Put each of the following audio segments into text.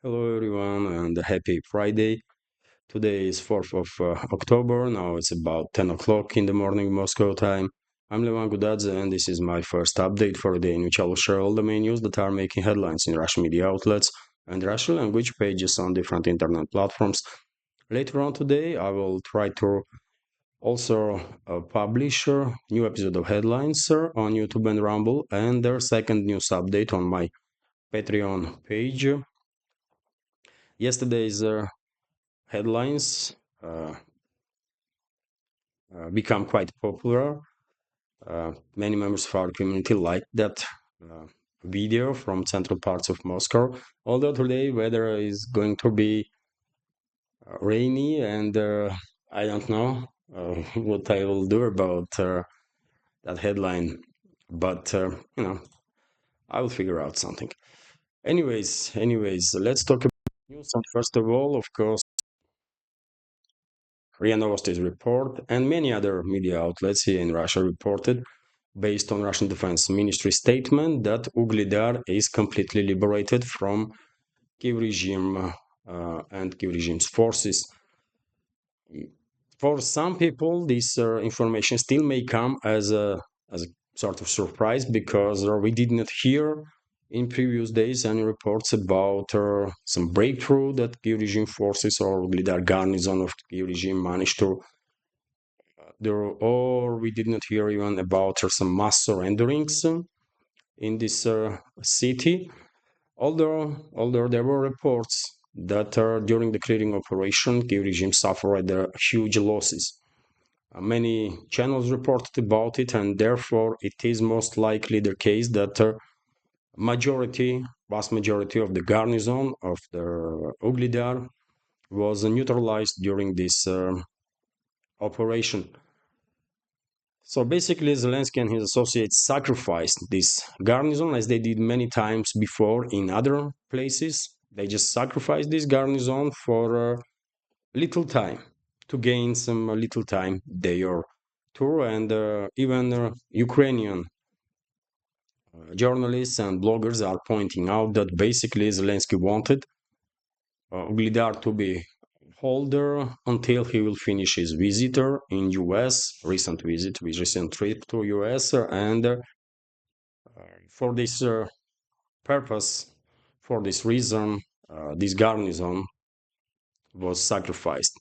Hello everyone and happy Friday. Today is 4th of October. Now it's about 10 o'clock in the morning Moscow time. I'm Levan Gudadze and this is my first update for the day in which I will share all the main news that are making headlines in Russian media outlets and Russian language pages on different internet platforms. Later on today, I will try to also publish a new episode of headlines on YouTube and Rumble and their second news update on my Patreon page. Yesterday's headlines become quite popular. Many members of our community liked that video from central parts of Moscow. Although today weather is going to be rainy, and I don't know what I will do about that headline, but I will figure out something. Anyways, let's talk about news. And first of all, of course, RIA Novosti's report and many other media outlets here in Russia reported, based on Russian Defense Ministry statement, that Ugledar is completely liberated from Kiev regime and Kiev regime's forces. For some people, this information still may come as a sort of surprise because we did not hear in previous days any reports about some breakthrough that Kiev regime forces or Ugledar garrison of Kiev regime managed to or we did not hear even about some mass surrenderings in this city. Although there were reports that during the clearing operation, Kiev regime suffered huge losses. Many channels reported about it, and therefore it is most likely the case that vast majority of the garrison of the Ugledar was neutralized during this operation. So basically, Zelensky and his associates sacrificed this garrison as they did many times before in other places. They just sacrificed this garrison for little time to gain some little time there too. And even Ukrainian journalists and bloggers are pointing out that basically Zelensky wanted Ugledar to be holder until he will finish his visit in US, recent trip to US, and for this purpose, for this reason, this garrison was sacrificed.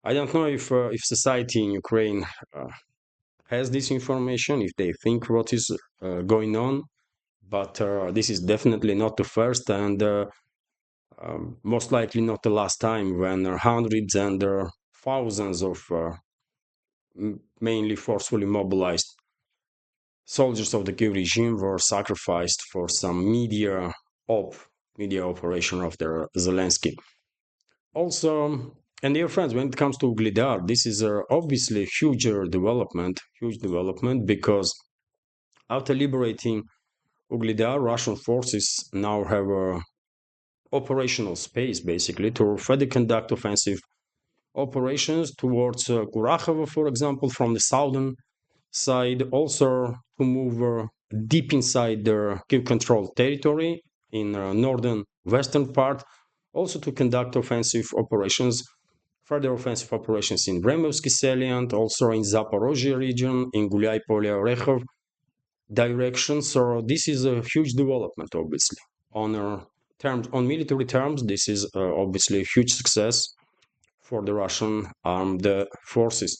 I don't know if society in Ukraine has this information, if they think what is going on, but this is definitely not the first and most likely not the last time when hundreds and thousands of mainly forcefully mobilized soldiers of the Kiev regime were sacrificed for some media operation of the Zelensky. Also, and dear friends, when it comes to Ugledar, this is obviously a huge development, because after liberating Ugledar, Russian forces now have operational space basically to further conduct offensive operations towards Kurachovo, for example, from the southern side, also to move deep inside their Kiev-controlled territory in northern western part, also to conduct further offensive operations in Removsky salient, also in Zaporozhye region, in Gulyai Polye Orekhov direction. So this is a huge development, obviously. On military terms, this is obviously a huge success for the Russian armed forces.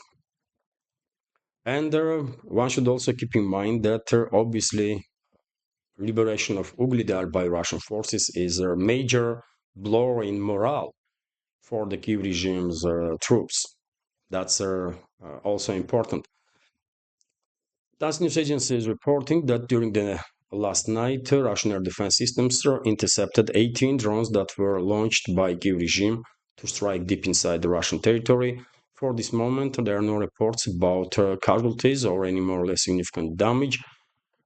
And one should also keep in mind that obviously liberation of Ugledar by Russian forces is a major blow in morale for the Kiev regime's troops. That's also important. TASS news agency is reporting that during the last night, Russian air defense systems intercepted 18 drones that were launched by Kiev regime to strike deep inside the Russian territory. For this moment, there are no reports about casualties or any more or less significant damage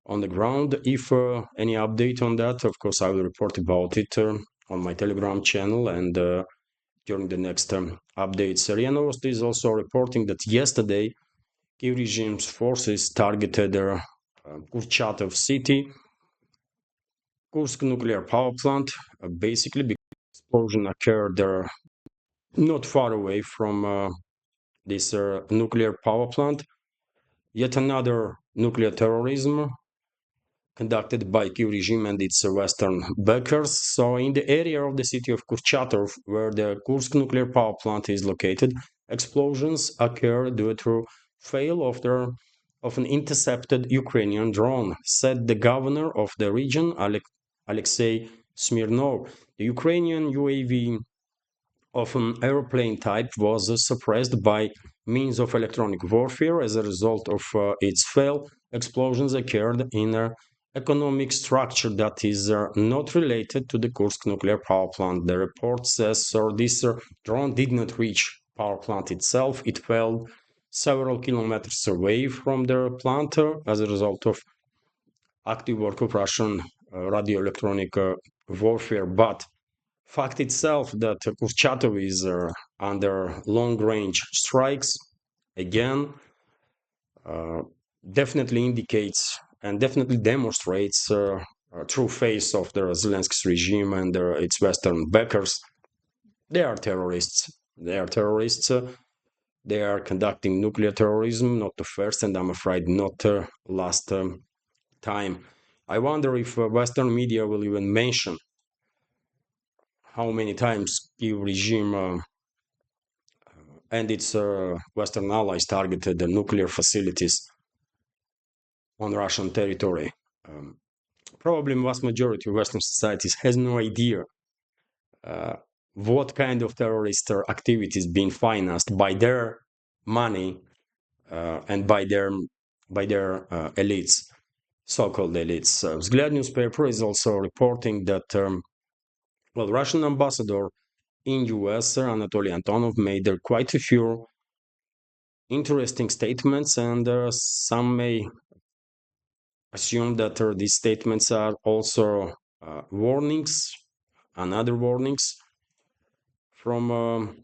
on the ground. If any update on that, of course, I will report about it on my Telegram channel and during the next updates. RIA Novosti is also reporting that yesterday, Kiev regime's forces targeted Kurchatov city Kursk nuclear power plant, basically because explosion occurred not far away from this nuclear power plant. Yet another nuclear terrorism conducted by Kyiv regime and its western backers. So in the area of the city of Kurchatov, where the Kursk nuclear power plant is located, explosions occur due to fail of an intercepted Ukrainian drone, said the governor of the region, Alexei Smirnov. The Ukrainian UAV of an aeroplane type was suppressed by means of electronic warfare. As a result of its fail, explosions occurred in an economic structure that is not related to the Kursk nuclear power plant. The report says this drone did not reach power plant itself. It fell several kilometers away from the plant as a result of active work of Russian radio electronic warfare. But fact itself that Kurchatov is under long-range strikes, again, uh, definitely indicates and definitely demonstrates a true face of the Zelensky's regime and its Western backers. They are terrorists. They are terrorists. They are conducting nuclear terrorism, not the first, and I'm afraid not the last time. I wonder if Western media will even mention how many times Kyiv regime and its Western allies targeted the nuclear facilities on Russian territory. Um, Probably vast majority of Western societies has no idea uh, what kind of terrorist activities being financed by their money and by their elites, so-called elites. Vzгляд newspaper is also reporting that Russian ambassador in US, Anatoly Antonov, made quite a few interesting statements, and some may assume that these statements are also warnings, another warnings from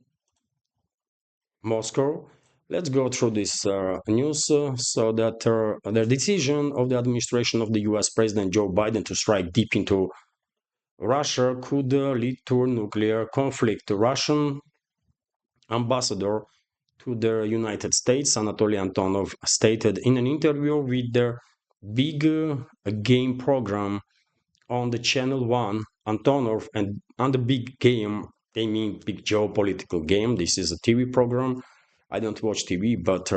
Moscow. Let's go through this news so that the decision of the administration of the US President Joe Biden to strike deep into Russia could lead to a nuclear conflict. The Russian ambassador to the United States, Anatoly Antonov, stated in an interview with the Big Game program on the Channel 1, Antonov, and on the Big Game, they mean Big Geopolitical Game. This is a TV program. I don't watch TV, but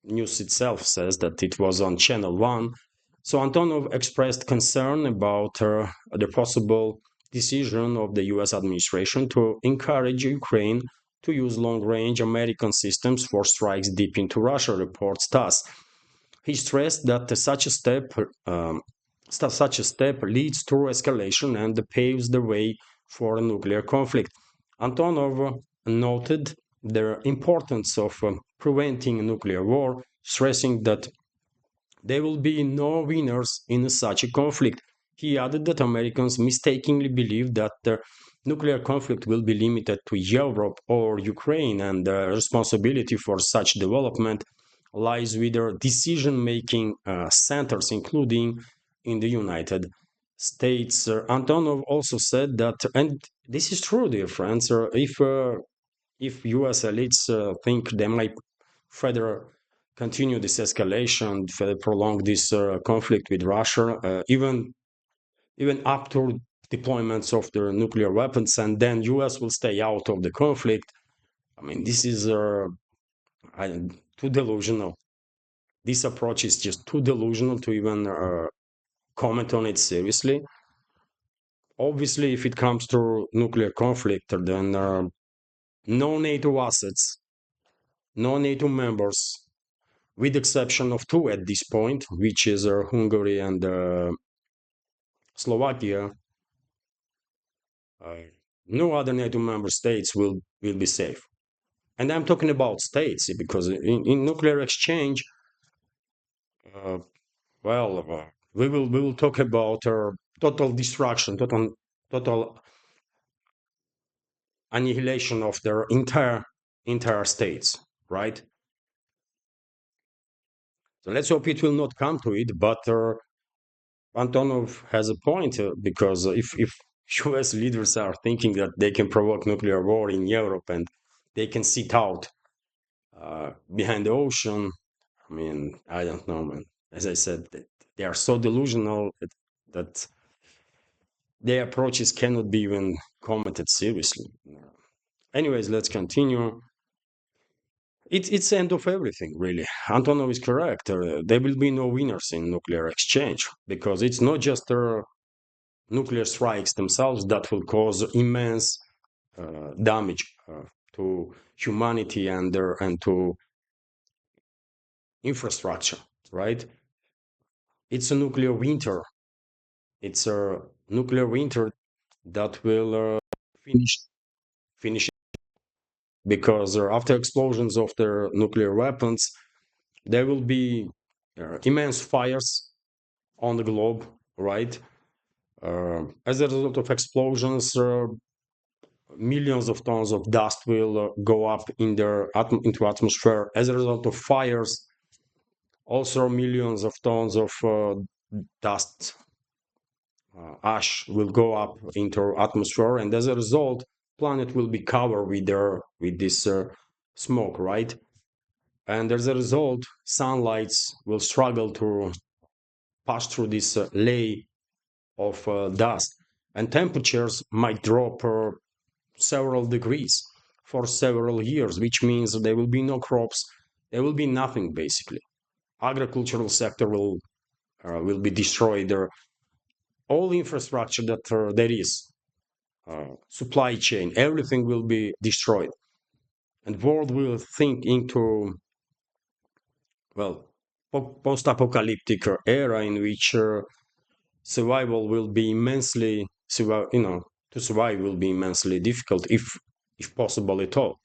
news itself says that it was on Channel 1. So Antonov expressed concern about the possible decision of the US administration to encourage Ukraine to use long-range American systems for strikes deep into Russia, reports TASS. He stressed that such a step leads to escalation and paves the way for a nuclear conflict. Antonov noted the importance of preventing a nuclear war, stressing that there will be no winners in such a conflict. He added that Americans mistakenly believe that the nuclear conflict will be limited to Europe or Ukraine, and the responsibility for such development lies with their decision-making centers, including in the United States. Antonov also said that, and this is true, dear friends, if U.S. elites think they might further continue this escalation, further prolong this conflict with Russia, even up to deployments of their nuclear weapons, and then U.S. will stay out of the conflict. I mean, this is too delusional. This approach is just too delusional to even comment on it seriously. Obviously, if it comes to nuclear conflict, then no NATO assets, no NATO members, with exception of two at this point, which is Hungary and Slovakia, no other NATO member states will be safe. And I'm talking about states because in nuclear exchange, uh, we will talk about total destruction, total annihilation of their entire states, right? So let's hope it will not come to it, but Antonov has a point because if US leaders are thinking that they can provoke nuclear war in Europe and they can sit out behind the ocean, I mean, I don't know, man. As I said, they are so delusional that their approaches cannot be even commented seriously. Anyways, let's continue. It's the end of everything, really. Antonov is correct. There will be no winners in nuclear exchange because it's not just nuclear strikes themselves that will cause immense damage to humanity and to infrastructure, right? It's a nuclear winter. It's a nuclear winter that will finish finish because after explosions of their nuclear weapons, there will be immense fires on the globe, right? As a result of explosions, millions of tons of dust will go up in into atmosphere. As a result of fires, also millions of tons of dust, ash will go up into atmosphere, and as a result, planet will be covered with this smoke, right? And as a result, sunlight will struggle to pass through this layer of dust, and temperatures might drop several degrees for several years, which means there will be no crops, there will be nothing basically. Agricultural sector will be destroyed. All infrastructure that there is, supply chain, everything will be destroyed, and world will think into well post-apocalyptic era in which survival will be immensely, to survive will be immensely difficult if possible at all.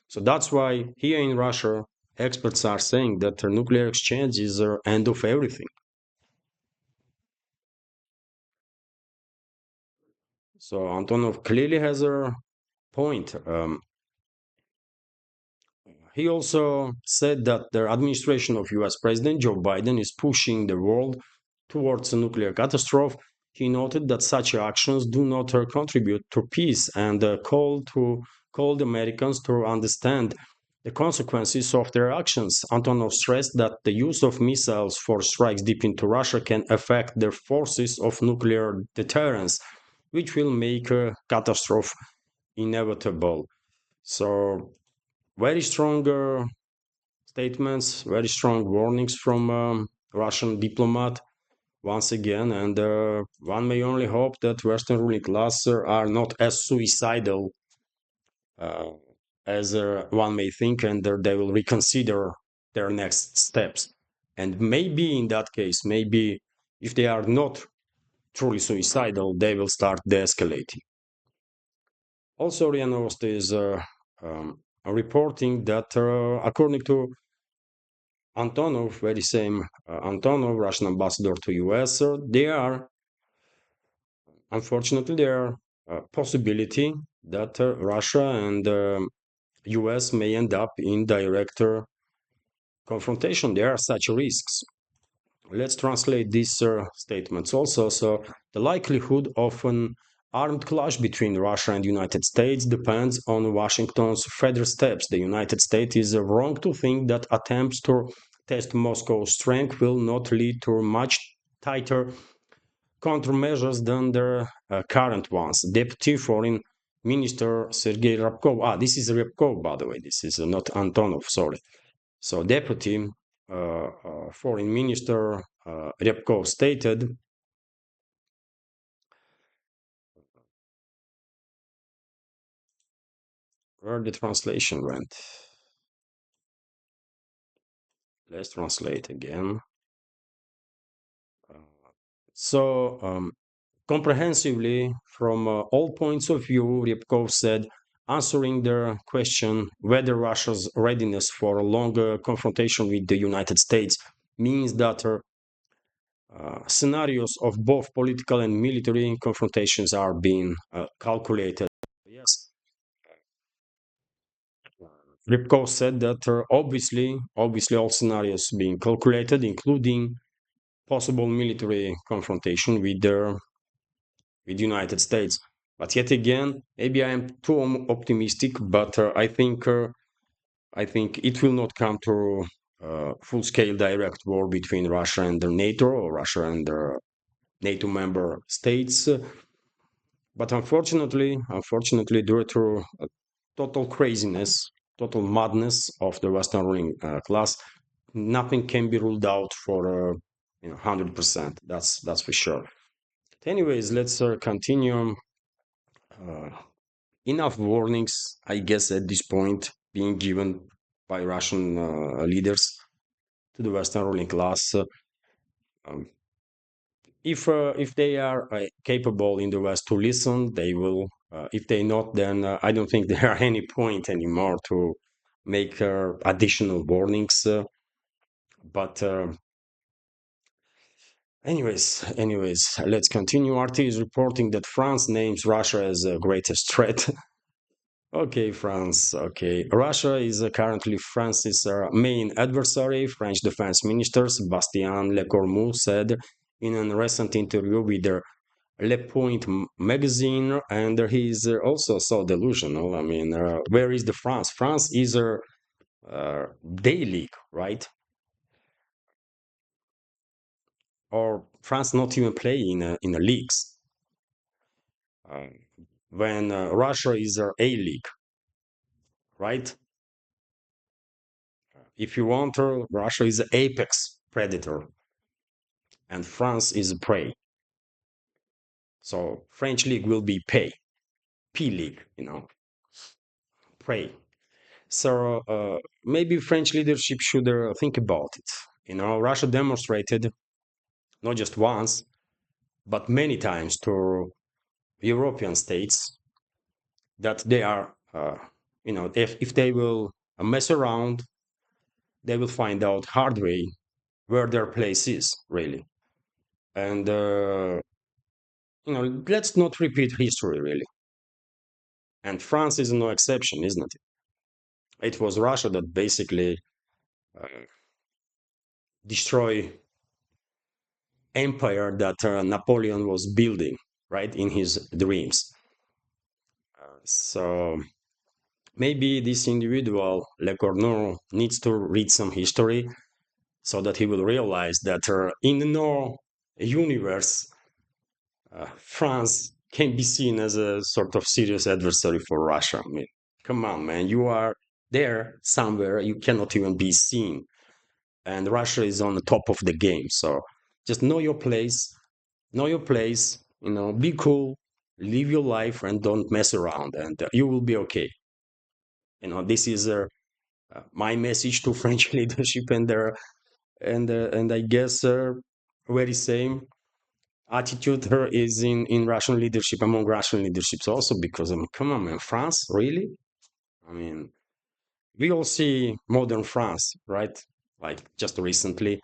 So that's why here in Russia, experts are saying that nuclear exchange is the end of everything. So Antonov clearly has a point. He also said that the administration of US President Joe Biden is pushing the world towards a nuclear catastrophe. He noted that such actions do not contribute to peace and called Americans to understand the consequences of their actions. Antonov stressed that the use of missiles for strikes deep into Russia can affect their forces of nuclear deterrence, which will make a catastrophe inevitable. So very strong statements, very strong warnings from Russian diplomat once again, and one may only hope that Western ruling class are not as suicidal uh, as one may think, and they will reconsider their next steps. And maybe in that case, maybe if they are not truly suicidal, they will start de-escalating. Also, RIA Novosti is reporting that according to Antonov, very same Antonov, Russian ambassador to US, unfortunately, there are possibility that Russia and US may end up in direct confrontation. There are such risks. Let's translate these statements also. So the likelihood of an armed clash between Russia and the United States depends on Washington's further steps. The United States is wrong to think that attempts to test Moscow's strength will not lead to much tighter countermeasures than the current ones. Deputy Foreign Minister Sergei Ryabkov. This is Ryabkov, by the way. This is not Antonov, sorry. So Deputy Foreign Minister Ryabkov stated, where the translation went. Let's translate again. So comprehensively, from all points of view, Ryabkov said, answering the question whether Russia's readiness for a longer confrontation with the United States means that scenarios of both political and military confrontations are being calculated. Yes, Ryabkov said that obviously all scenarios being calculated, including possible military confrontation with United States. But yet again, maybe I am too optimistic, but I think it will not come to full-scale direct war between Russia and the NATO or Russia and the NATO member states. But unfortunately, due to total craziness, total madness of the Western ruling class, nothing can be ruled out for 100%. That's for sure. Anyways, let's continue. Uh, Enough warnings, I guess, at this point being given by Russian leaders to the Western ruling class. Um, if they are capable in the West to listen, they will. If they not, then I don't think there are any point anymore to make additional warnings. But anyways, let's continue. RT is reporting that France names Russia as the greatest threat. Okay, France. Okay. Russia is currently France's main adversary, French Defense Minister Sébastien Lecornu said in a recent interview with the Le Point magazine, and he is also so delusional. I mean, where is the France? France is a day league, right? Or France not even play in a leagues. Uh, when Russia is a league, right? If you want, Russia is the apex predator, and France is prey. So French league will be P league, prey. So maybe French leadership should think about it. Russia demonstrated not just once, but many times to European states that they are, if they will mess around, they will find out hard way where their place is really. And let's not repeat history really. And France is no exception, isn't it? It was Russia that basically uh, destroy empire that Napoleon was building, right, in his dreams. So maybe this individual, Le Cornu, needs to read some history so that he will realize that in no universe, France can be seen as a sort of serious adversary for Russia. I mean, come on, man, you are there somewhere, you cannot even be seen. And Russia is on the top of the game. So just know your place, be cool, live your life, and don't mess around, and you will be okay. This is my message to French leadership, and I guess very same attitude here is in Russian leadership, among Russian leaderships also, because come on, man, France, really? I mean, we all see modern France, right? Like just recently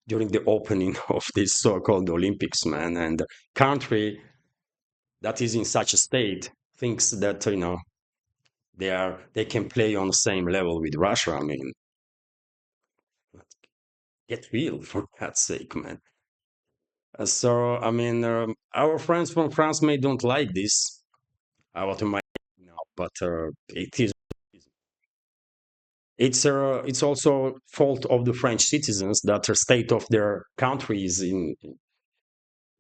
during the opening of this so-called Olympics, man, and the country that is in such a state thinks that they can play on the same level with Russia. I mean, get real for God's sake, man. So I mean, our friends from France may don't like this, what you might know, but it's also fault of the French citizens that the state of their country is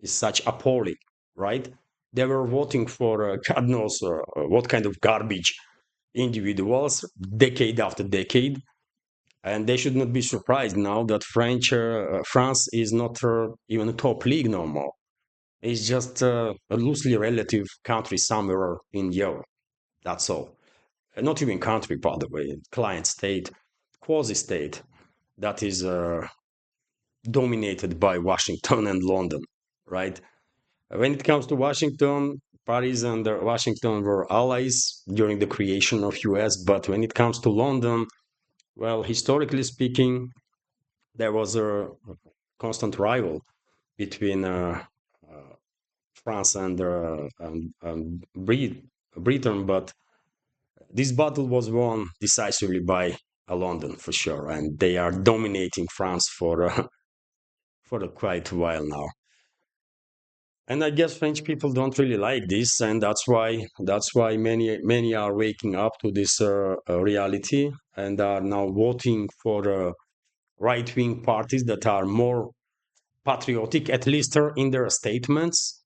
such appalling, right? They were voting for God knows what kind of garbage individuals decade after decade, and they should not be surprised now that France is not even a top league no more. It's just a loosely relative country somewhere in Europe. That's all. Not even country, by the way, client state, quasi state that is dominated by Washington and London, right? When it comes to Washington, Paris and Washington were allies during the creation of US, but when it comes to London, well, historically speaking, there was a constant rival between France and Britain, but this battle was won decisively by London for sure, and they are dominating France for a quite while now. And I guess French people don't really like this, and that's why many are waking up to this reality and are now voting for right-wing parties that are more patriotic, at least in their statements.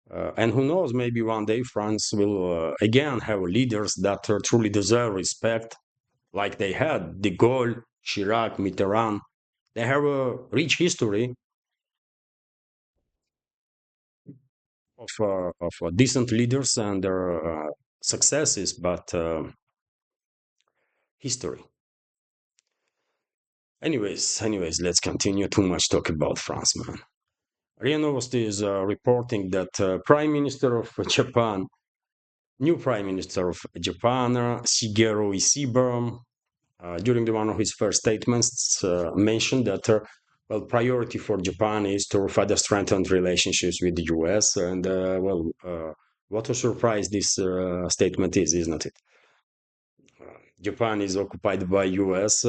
And who knows, maybe one day France will again have leaders that truly deserve respect, like they had de Gaulle, Chirac, Mitterrand. They have a rich history of decent leaders and their successes, but history. Anyways, let's continue. Too much talk about France, man. RIA Novosti is reporting that Prime Minister of Japan, new Prime Minister of Japan, Shigeru Ishiba, during one of his first statements, mentioned that well, priority for Japan is to further strengthen relationships with the US. And what a surprise this statement is, isn't it? Japan is occupied by US,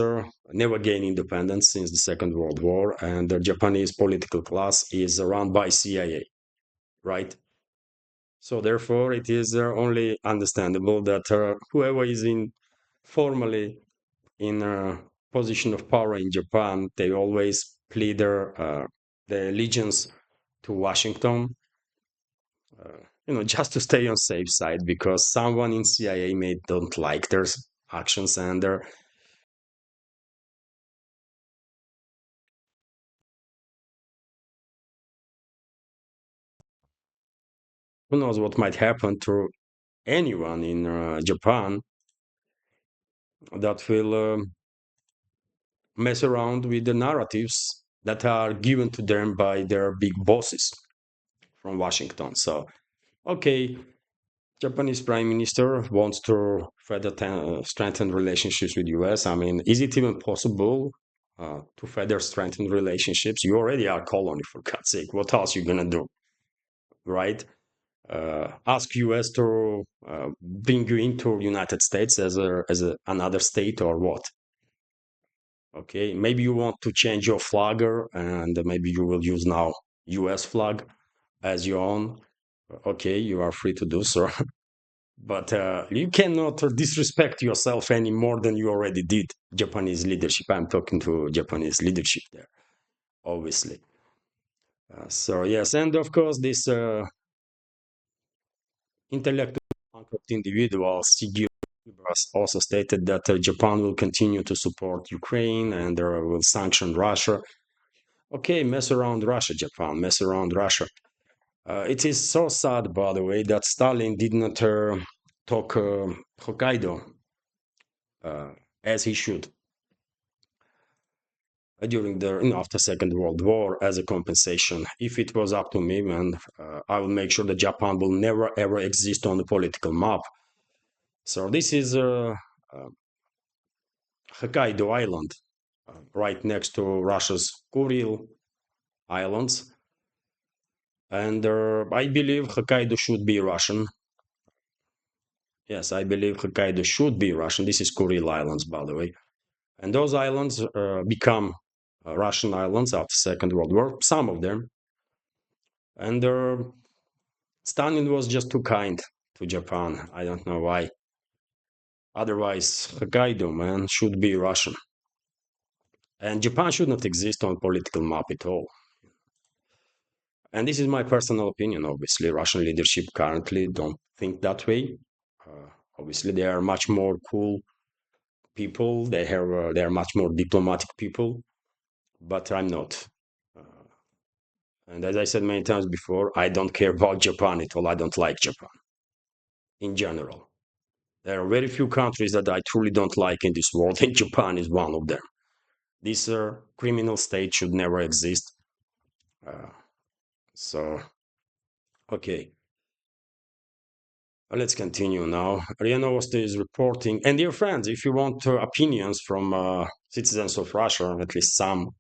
never gained independence since the Second World War, and the Japanese political class is run by CIA, right? So therefore, it is only understandable that whoever is in formally in a position of power in Japan, they always plead their allegiance to Washington, just to stay on safe side because someone in CIA may don't like their actions and who knows what might happen to anyone in Japan that will mess around with the narratives that are given to them by their big bosses from Washington. So, okay, Japanese Prime Minister wants to further strengthen relationships with US. I mean, is it even possible to further strengthen relationships? You already are a colony, for God's sake. What else are you gonna do, right? Ask US to bring you into United States as another state or what? Okay, maybe you want to change your flagger and maybe you will use now US flag as your own. Okay, you are free to do so. But you cannot disrespect yourself any more than you already did. Japanese leadership. I'm talking to Japanese leadership there, obviously. So yes, and of course this intellectual bankrupt individual, Sigiro, also stated that Japan will continue to support Ukraine and will sanction Russia. Okay, mess around Russia, Japan, mess around Russia. It is so sad, by the way, that Stalin did not talk Hokkaido as he should during the after Second World War as a compensation. If it was up to me, man, I would make sure that Japan will never ever exist on the political map. So this is Hokkaido Island, right next to Russia's Kuril Islands, and I believe Hokkaido should be Russian. Yes, I believe Hokkaido should be Russian. This is Kuril Islands, by the way. And those islands become Russian islands after Second World War, some of them. And Stalin was just too kind to Japan. I don't know why. Otherwise, Hokkaido, man, should be Russian. And Japan should not exist on political map at all. And this is my personal opinion, obviously. Russian leadership currently don't think that way. Obviously, they are much more cool people. They are much more diplomatic people, but I'm not. And as I said many times before, I don't care about Japan at all. I don't like Japan in general. There are very few countries that I truly don't like in this world, and Japan is one of them. This criminal state should never exist. Uh, so, okay, let's continue now. RIA Novosti is reporting, and dear friends, if you want opinions from citizens of Russia, at least some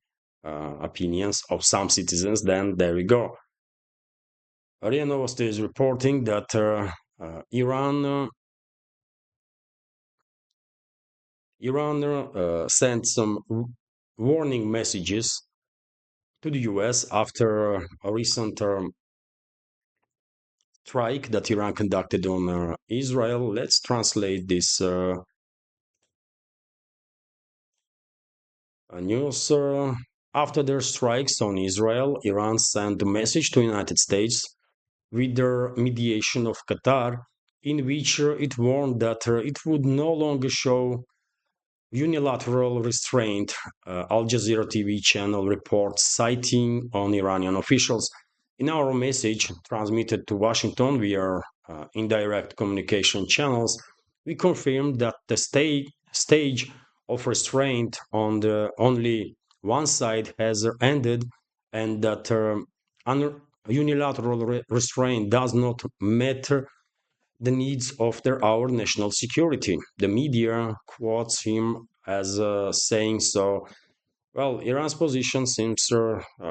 opinions of some citizens, then there we go. RIA Novosti is reporting that Iran sent some warning messages to the US after a recent strike that Iran conducted on Israel. Let's translate this news. After their strikes on Israel, Iran sent a message to United States with the mediation of Qatar, in which it warned that it would no longer show unilateral restraint. Al Jazeera TV channel reports citing on Iranian officials. In our message transmitted to Washington via indirect communication channels, we confirmed that the stage of restraint on the only one side has ended and that unilateral restraint does not matter the needs of their our national security. The media quotes him as saying so. Well, Iran's position seems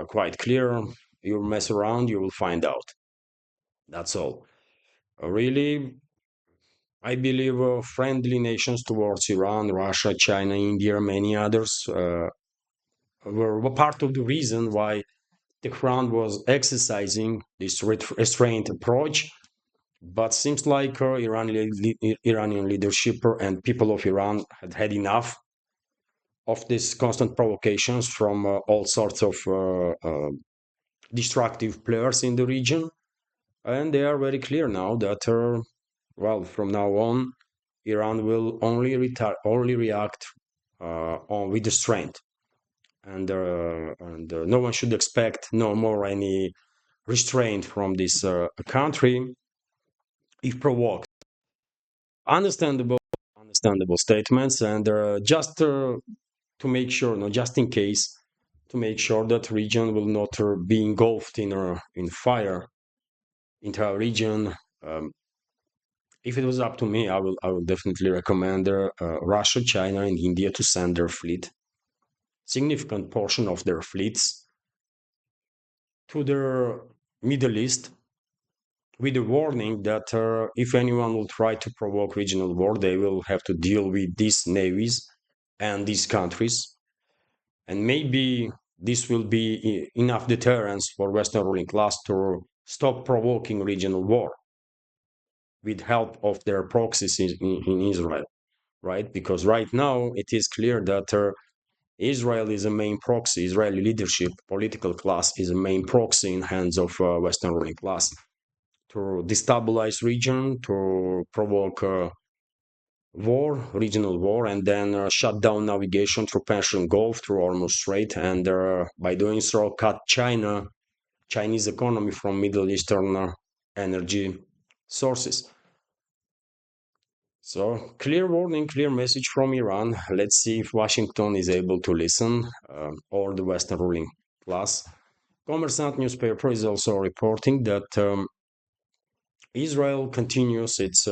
quite clear. You mess around, you will find out. That's all. Really, I believe friendly nations towards Iran, Russia, China, India, many others were part of the reason why Tehran was exercising this restraint approach. But seems like Iranian leadership and people of Iran had had enough of these constant provocations from all sorts of destructive players in the region. And they are very clear now that, well, from now on, Iran will only react with the strength. And no one should expect no more any restraint from this country if provoked. Understandable, understandable statements, and just to make sure, no, just in case, to make sure that region will not be engulfed in fire, entire region. If it was up to me, I will definitely recommend Russia, China, and India to send their fleet, significant portion of their fleets, to the Middle East with a warning that if anyone will try to provoke regional war, they will have to deal with these navies and these countries. And maybe this will be enough deterrence for Western ruling class to stop provoking regional war with help of their proxies in Israel, right? Because right now it is clear that Israel is a main proxy, Israeli leadership, political class is a main proxy in hands of Western ruling class to destabilize region, to provoke war, regional war, and then shut down navigation through Persian Gulf, through Hormuz Strait, and by doing so, cut Chinese economy from Middle Eastern energy sources. So, clear warning, clear message from Iran. Let's see if Washington is able to listen, or the Western ruling class. Kommersant newspaper is also reporting that Israel continues its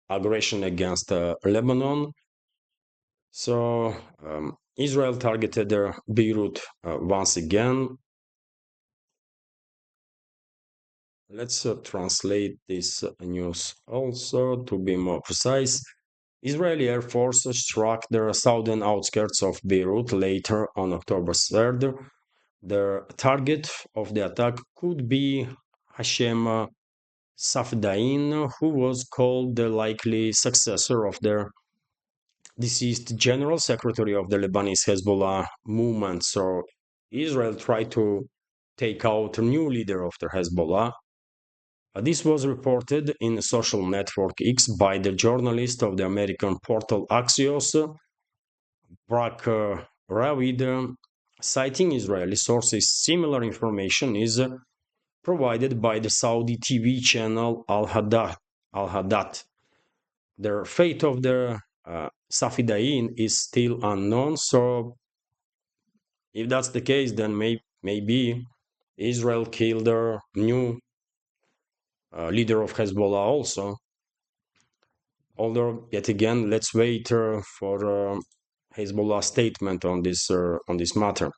aggression against Lebanon. So Israel targeted Beirut once again. Let's translate this news also to be more precise. Israeli Air Force struck the southern outskirts of Beirut later on October 3rd. The target of the attack could be Hashem Safdiein, who was called the likely successor of the deceased general secretary of the Lebanese Hezbollah movement. So Israel tried to take out a new leader of the Hezbollah. This was reported in social network X by the journalist of the American portal Axios, Brak Ravid, citing Israeli sources. Similar information is provided by the Saudi TV channel Al Hadat. The fate of the Safidain is still unknown. So, if that's the case, then maybe Israel killed their new leader of Hezbollah also. Although, yet again, let's wait for Hezbollah statement on this matter.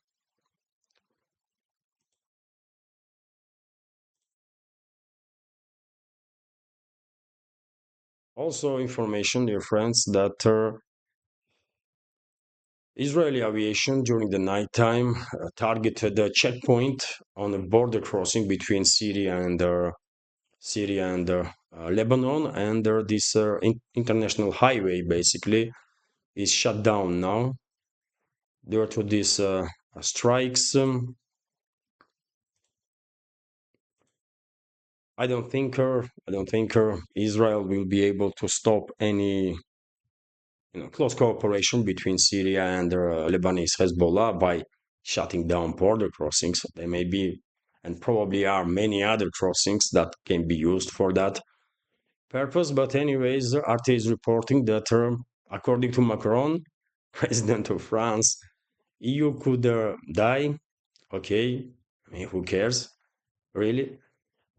Also, information, dear friends, that Israeli aviation during the nighttime targeted a checkpoint on a border crossing between Syria and Lebanon, and this international highway basically is shut down now due to these strikes. I don't think Israel will be able to stop any close cooperation between Syria and Lebanese Hezbollah by shutting down border crossings. There may be and probably are many other crossings that can be used for that purpose. But anyways, RT is reporting that according to Macron, president of France, EU could die. Okay, I mean, who cares, really?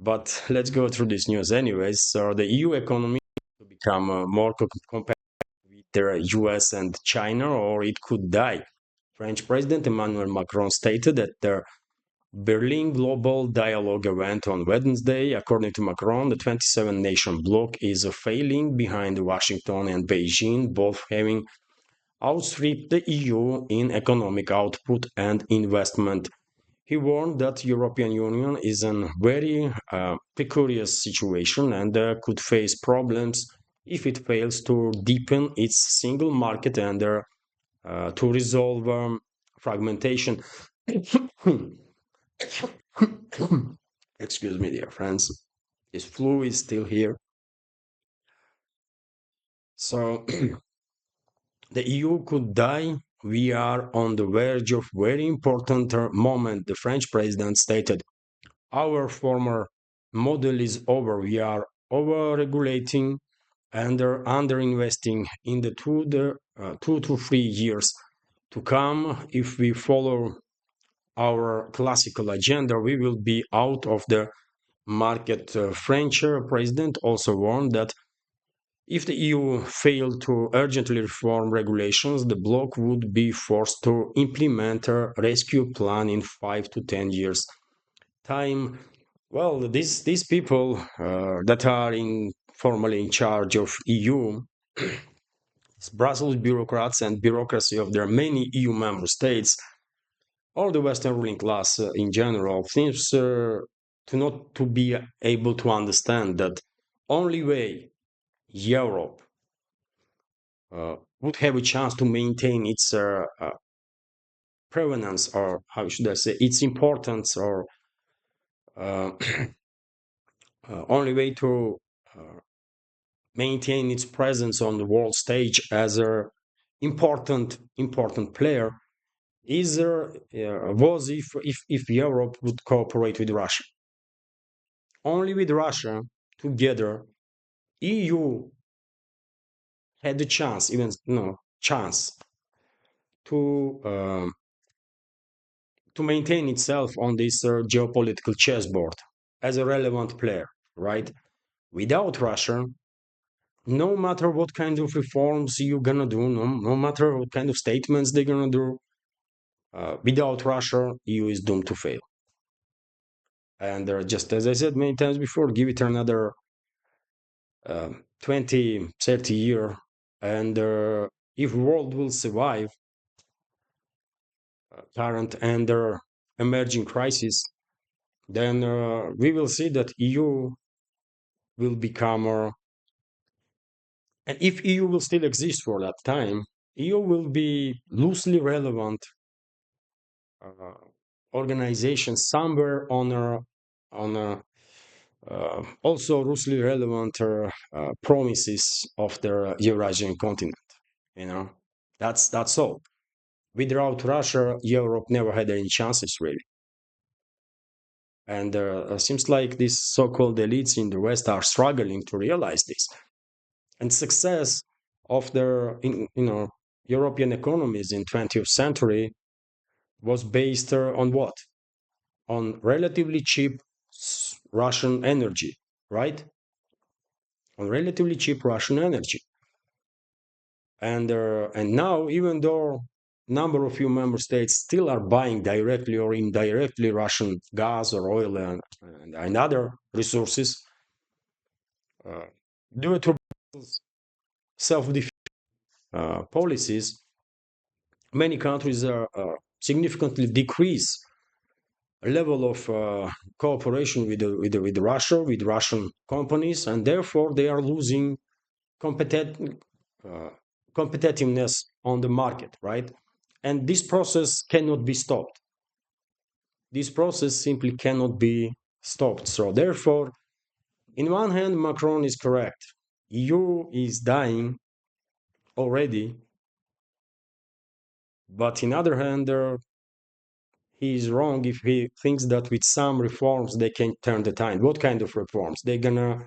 But let's go through this news anyways. So the EU economy to become more competitive with the US and China, or it could die. French President Emmanuel Macron stated that the Berlin Global Dialogue event on Wednesday. According to Macron, the 27 nation bloc is failing behind Washington and Beijing, both having outstripped the EU in economic output and investment. He warned that European Union is in a very precarious situation and could face problems if it fails to deepen its single market and to resolve fragmentation. Excuse me, dear friends. This flu is still here. So the EU could die. We are on the verge of very important moment, the French president stated. Our former model is over. We are over-regulating and under-investing in the 2 to 3 years to come. If we follow our classical agenda, we will be out of the market. French president also warned that if the EU failed to urgently reform regulations, the bloc would be forced to implement a rescue plan in 5 to 10 years time. Well, these people that are formally in charge of EU, Brussels bureaucrats and bureaucracy of their many EU member states, or the Western ruling class in general, seems to not to be able to understand that only way Europe would have a chance to maintain its prevalence, or how should I say, its importance, or uh, only way to maintain its presence on the world stage as a important player is was if Europe would cooperate with Russia. Only with Russia together, EU had the chance, even no chance, to to maintain itself on this geopolitical chessboard as a relevant player, right? Without Russia, no matter what kind of reforms you're gonna do, no matter what kind of statements they're gonna do, without Russia, EU is doomed to fail. And just as I said many times before, give it another 20, 30 year, and if world will survive current and emerging crisis, then we will see that EU will become and if EU will still exist for that time, EU will be loosely relevant uh, organization somewhere on also loosely relevant promises of the Eurasian continent. You know, that's all. Without Russia, Europe never had any chances really. And seems like these so-called elites in the West are struggling to realize this. And success of the European economies in 20th century was based on what? On relatively cheap Russian energy, right? On relatively cheap Russian energy. And now, even though number of few member states still are buying directly or indirectly Russian gas or oil and other resources, uh, due to self-defeat policies, many countries significantly decrease level of cooperation with Russia, with Russian companies, and therefore they are losing uh, competitiveness on the market, right? And this process cannot be stopped. This process simply cannot be stopped. So therefore, in one hand, Macron is correct. EU is dying already, but in other hand, he is wrong if he thinks that with some reforms they can turn the tide. What kind of reforms? They're gonna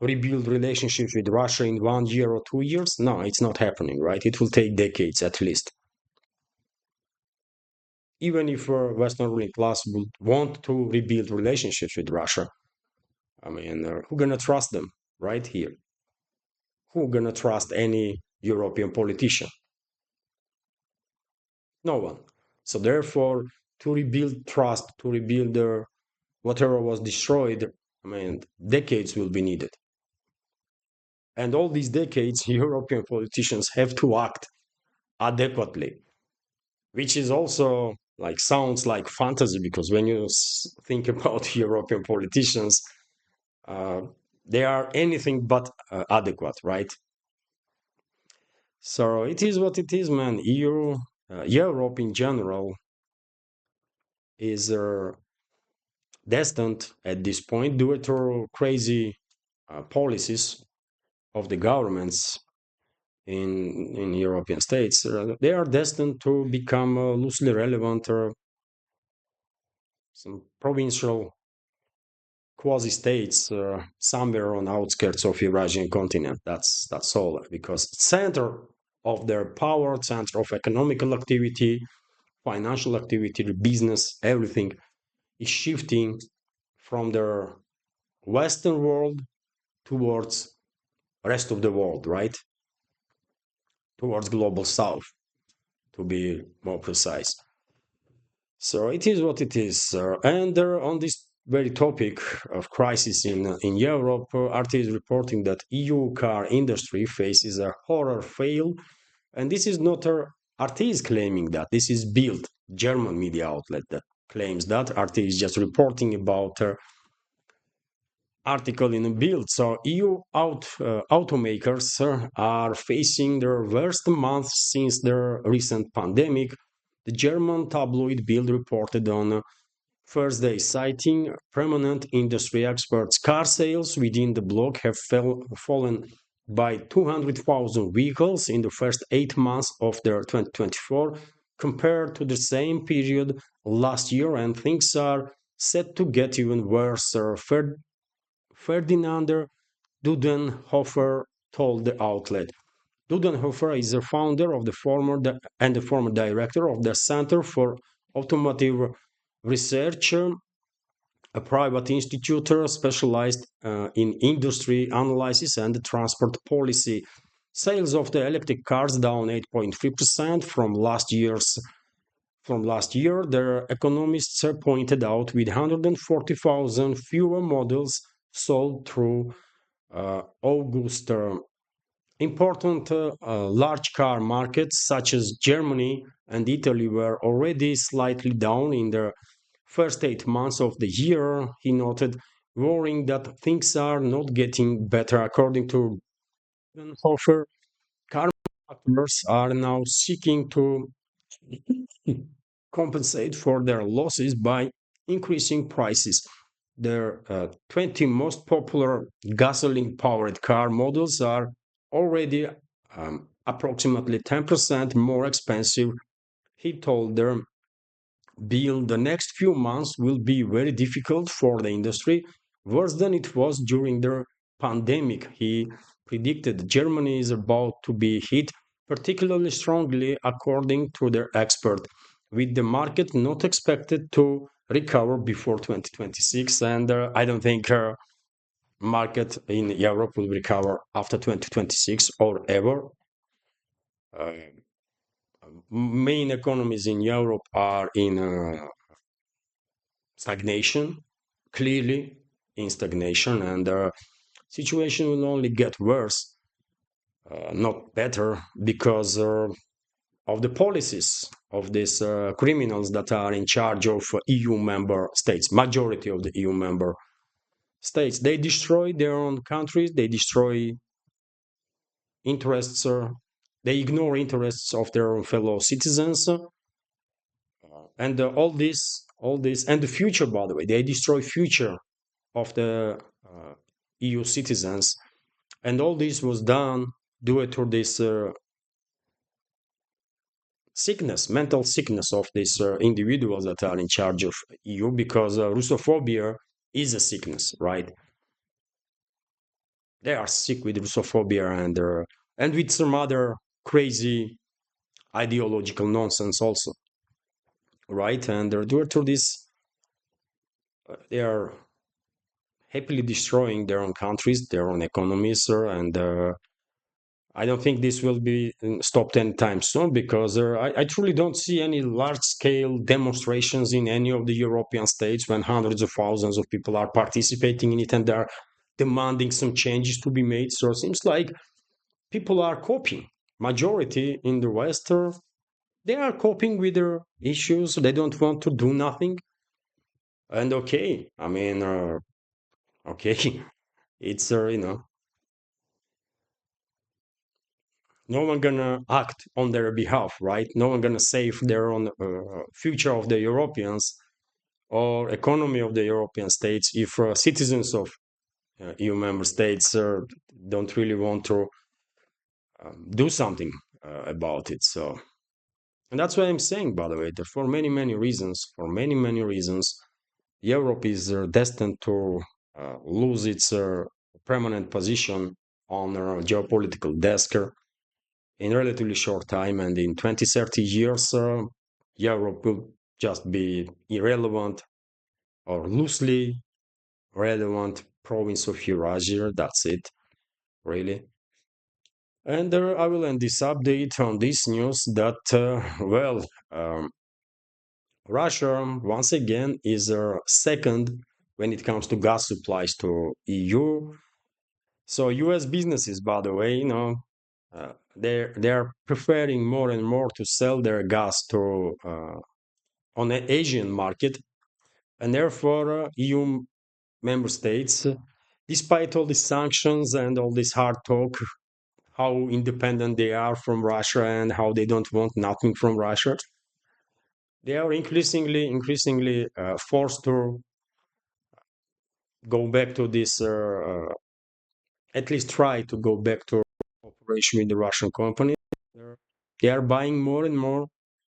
rebuild relationships with Russia in 1 year or 2 years? No, it's not happening, right? It will take decades at least. Even if Western ruling class would want to rebuild relationships with Russia, I mean, who gonna trust them right here? Who gonna trust any European politician? No one. So therefore, to rebuild trust, to rebuild whatever was destroyed, I mean, decades will be needed. And all these decades, European politicians have to act adequately, which is also like sounds like fantasy because when you think about European politicians, uh, they are anything but adequate, right? So it is what it is, man. Europe in general is destined at this point, due to crazy policies of the governments in European states, they are destined to become loosely relevant or some provincial quasi-states somewhere on outskirts of Eurasian continent. That's all, because center of their power, center of economical activity, financial activity, the business, everything is shifting from the Western world towards rest of the world, right? Towards global south, to be more precise. So it is what it is. And on this very topic of crisis in Europe, RT is reporting that EU car industry faces a horror fail. And this is not RT is claiming that. This is Bild, German media outlet that claims that. RT is just reporting about article in a Bild. So automakers are facing their worst month since their recent pandemic. The German tabloid Bild reported on Thursday, citing prominent industry experts. Car sales within the bloc have fallen by 200,000 vehicles in the first 8 months of their 2024 compared to the same period last year, and things are set to get even worse. Ferdinand Dudenhofer told the outlet. Dudenhofer is the founder of the former director of the Center for Automotive Research, a private institute specialized in industry analysis and transport policy. Sales of the electric cars down 8.3% from last year. The economists pointed out, with 140,000 fewer models sold through August. Important large car markets such as Germany and Italy were already slightly down in the first 8 months of the year, he noted, worrying that things are not getting better. According to Hofer, car manufacturers are now seeking to compensate for their losses by increasing prices. Their 20 most popular gasoline powered car models are already approximately 10% more expensive. He told them Bill, the next few months will be very difficult for the industry, worse than it was during the pandemic. He predicted Germany is about to be hit particularly strongly, according to their expert, with the market not expected to recover before 2026. And I don't think market in Europe will recover after 2026 or ever. Uh, Main economies in Europe are in stagnation, clearly in stagnation, and the situation will only get worse, not better, because of the policies of these criminals that are in charge of EU member states, majority of the EU member states. They destroy their own countries, they destroy interests, they ignore interests of their own fellow citizens, and all this, and the future, by the way, they destroy future of the EU citizens, and all this was done due to this sickness, mental sickness of these individuals that are in charge of EU, because Russophobia is a sickness, right? They are sick with Russophobia and with some other crazy ideological nonsense also, right? And due to this, they are happily destroying their own countries, their own economies, and I don't think this will be stopped anytime soon, because I truly don't see any large-scale demonstrations in any of the European states when hundreds of thousands of people are participating in it and they're demanding some changes to be made. So it seems like people are coping. Majority in the West, they are coping with their issues. They don't want to do nothing. And okay, I mean, okay, it's no one gonna act on their behalf, right? No one gonna save their own future of the Europeans or economy of the European states if citizens of EU member states don't really want to do something about it. So, and that's what I'm saying, by the way, that for many reasons, Europe is destined to lose its permanent position on a geopolitical desk in relatively short time, and in 20, 30 years, Europe will just be irrelevant or loosely relevant province of Eurasia. That's it, really. And I will end this update on this news that, Russia, once again, is second when it comes to gas supplies to EU. So US businesses, by the way, they're preferring more and more to sell their gas to on the Asian market, and therefore EU member states, despite all these sanctions and all this hard talk, how independent they are from Russia and how they don't want nothing from Russia, they are increasingly forced to go back to this, at least try to go back to cooperation with the Russian company. They are buying more and more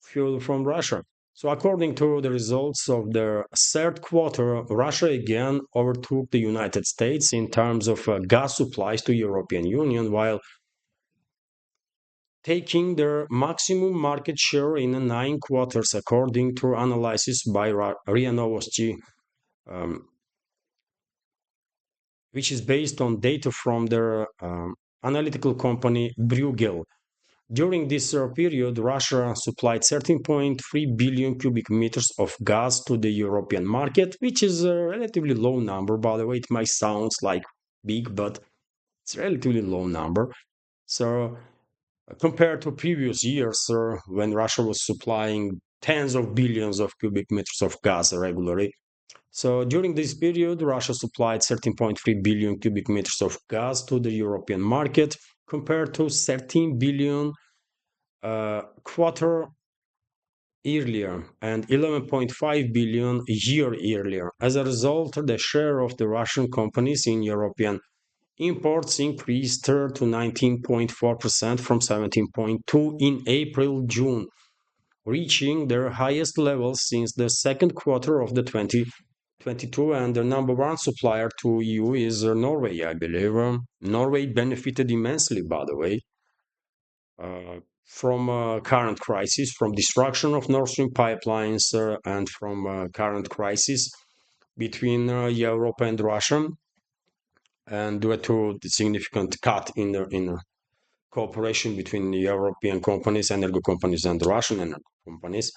fuel from Russia. So, according to the results of the third quarter, Russia again overtook the United States in terms of gas supplies to European Union, while taking their maximum market share in 9 quarters, according to analysis by RIA Novosti, which is based on data from their analytical company Bruegel. During this period, Russia supplied 13.3 billion cubic meters of gas to the European market, which is a relatively low number. By the way, it might sound like big, but it's a relatively low number. So, compared to previous years, when Russia was supplying tens of billions of cubic meters of gas regularly, so during this period, Russia supplied 13.3 billion cubic meters of gas to the European market, compared to 13 billion quarter earlier and 11.5 billion a year earlier. As a result, the share of the Russian companies in European imports increased to 19.4% from 17.2% in April-June, reaching their highest level since the second quarter of the 2022, and the number one supplier to EU is Norway, I believe. Norway benefited immensely, by the way, from current crisis, from destruction of Nord Stream pipelines, and from current crisis between Europe and Russia, and due to the significant cut in the cooperation between the European companies, energy companies, and the Russian energy companies.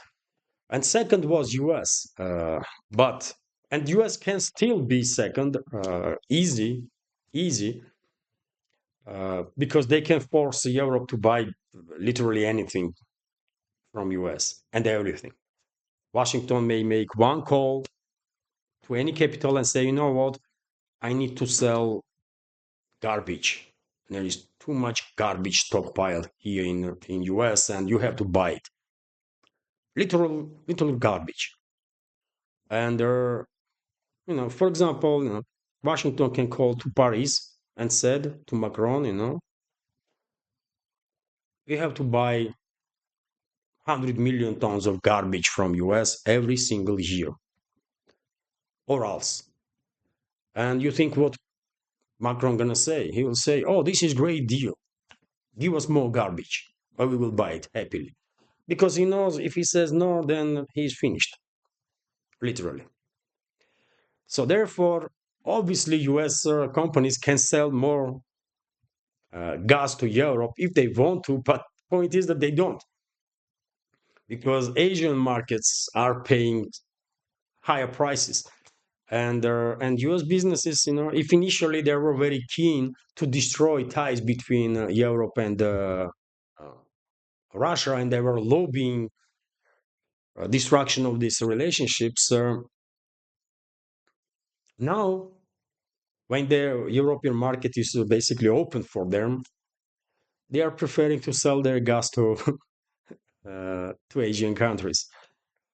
And second was US, and US can still be second, easy, because they can force Europe to buy literally anything from US and everything. Washington may make one call to any capital and say, you know what, I need to sell garbage. There is too much garbage stockpiled here in US and you have to buy it. Literal garbage. And for example, Washington can call to Paris and said to Macron, we have to buy 100 million tons of garbage from US every single year, or else. And you think what Macron gonna say? He will say, "Oh, this is great deal. Give us more garbage, or we will buy it happily," because he knows if he says no, then he's finished, literally. So therefore, obviously, U.S. Companies can sell more gas to Europe if they want to, but point is that they don't, because Asian markets are paying higher prices. And U.S. businesses, if initially they were very keen to destroy ties between Europe and uh, Russia, and they were lobbying destruction of these relationships, now when the European market is basically open for them, they are preferring to sell their gas to Asian countries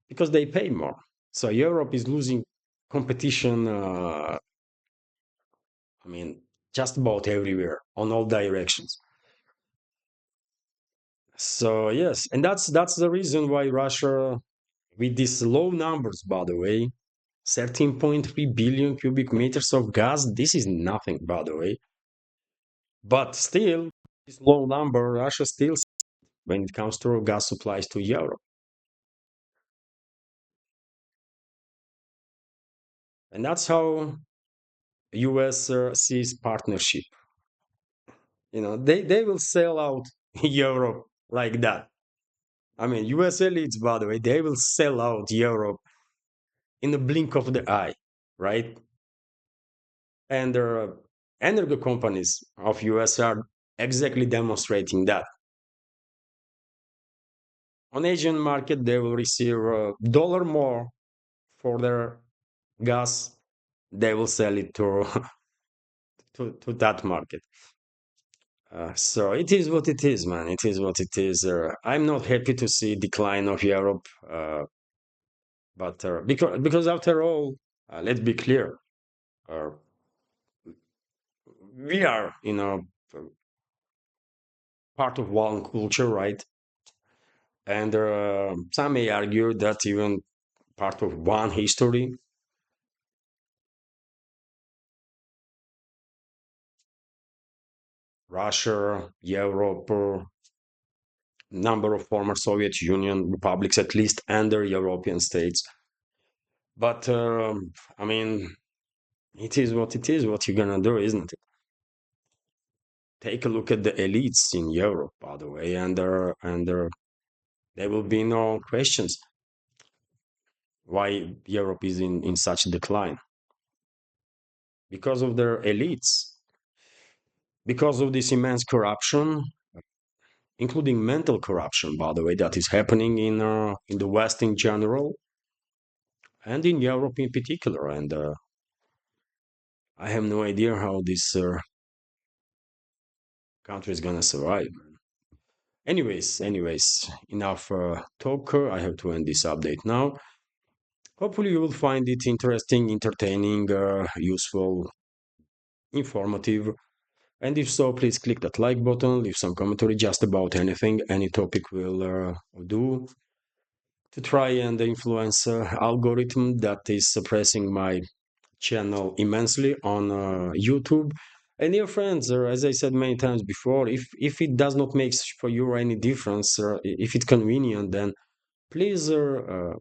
because they pay more. So Europe is losing competition. I mean, just about everywhere on all directions. So yes, and that's the reason why Russia, with these low numbers, by the way, 13.3 billion cubic meters of gas. This is nothing, by the way. But still, this low number, Russia still, when it comes to gas supplies to Europe. And that's how US sees partnership. They will sell out Europe like that. I mean, US elites, by the way, they will sell out Europe in the blink of the eye, right? And the energy companies of US are exactly demonstrating that. On Asian market, they will receive a dollar more for their gas. They will sell it to to that market. So it is what it is, man. It is what it is. I'm not happy to see decline of Europe, but because after all, let's be clear, uh, we are, part of one culture, right? And some may argue that even part of one history. Russia, Europe, number of former Soviet Union republics, at least, and their European states. But I mean, it is what it is. What you're gonna do, isn't it? Take a look at the elites in Europe, by the way, and there will be no questions why Europe is in such decline because of their elites, because of this immense corruption, including mental corruption, by the way, that is happening in the West in general and in Europe in particular. And I have no idea how this country is gonna survive. Anyways, enough talk. I have to end this update now. Hopefully, you will find it interesting, entertaining, useful, informative. And if so, please click that like button, leave some commentary just about anything, any topic will do to try and influence algorithm that is suppressing my channel immensely on YouTube. And dear friends, as I said many times before, if it does not make for you any difference, if it's convenient, then please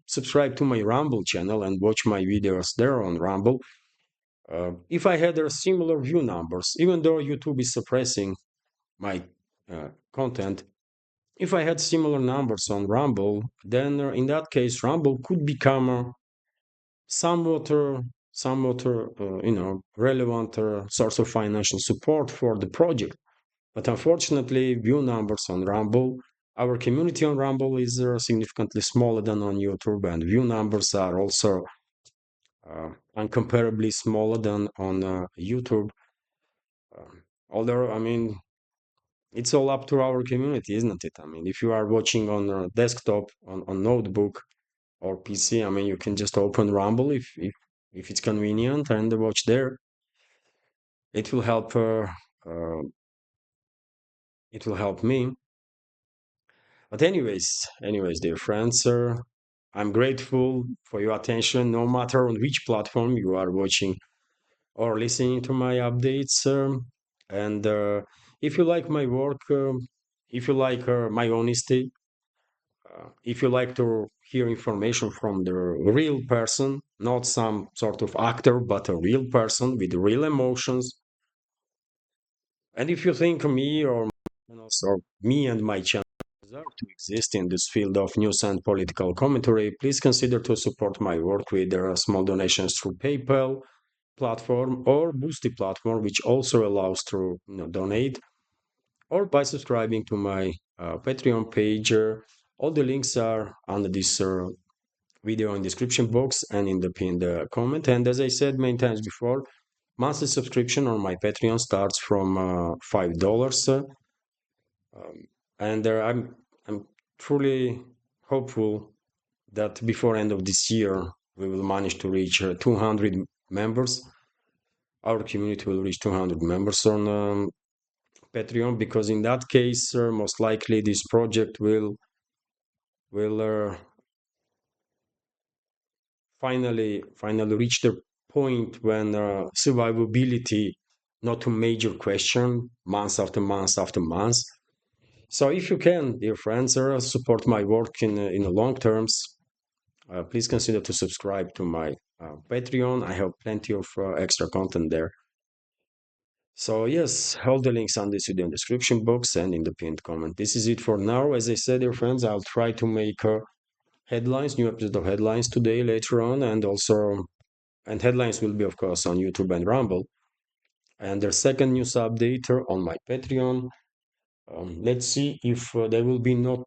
subscribe to my Rumble channel and watch my videos there on Rumble. If I had similar view numbers, even though YouTube is suppressing my content, if I had similar numbers on Rumble, then in that case, Rumble could become somewhat, relevant source of financial support for the project. But unfortunately, view numbers on Rumble Our community on Rumble is significantly smaller than on YouTube, and view numbers are also incomparably smaller than on YouTube. Although, I mean, it's all up to our community, isn't it? I mean, if you are watching on a desktop, on notebook or PC, I mean, you can just open Rumble if it's convenient and watch there. It will help. Uh, it will help me. But anyways, dear friends, I'm grateful for your attention, no matter on which platform you are watching or listening to my updates. And if you like my work, if you like my honesty, if you like to hear information from the real person, not some sort of actor, but a real person with real emotions, and if you think me or me and my channel deserve to exist in this field of news and political commentary, please consider to support my work with small donations through PayPal platform or Boosty platform, which also allows to donate, or by subscribing to my Patreon page. All the links are under this video in description box and in the pinned comment. And as I said many times before, monthly subscription on my Patreon starts from $5. And I'm truly hopeful that before end of this year we will manage to reach 200 members. Our community will reach 200 members on Patreon, because in that case, most likely this project will finally reach the point when survivability not a major question month after month after month. So if you can, dear friends, support my work in the long terms, please consider to subscribe to my Patreon. I have plenty of extra content there. So yes, all the links on this video in the description box and in the pinned comment. This is it for now. As I said, dear friends, I'll try to make headlines, new episode of headlines today later on, and headlines will be of course on YouTube and Rumble. And the second news update on my Patreon. Let's see if there will be not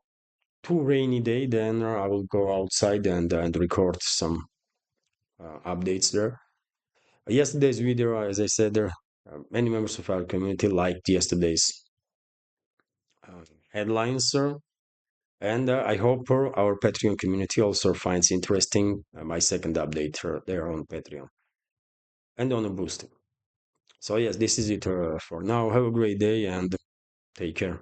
too rainy day, then I will go outside and record some updates there. Yesterday's video, as I said, many members of our community liked yesterday's headlines, and I hope our Patreon community also finds interesting my second update there on Patreon and on a boost. So yes, this is it for now. Have a great day and take care.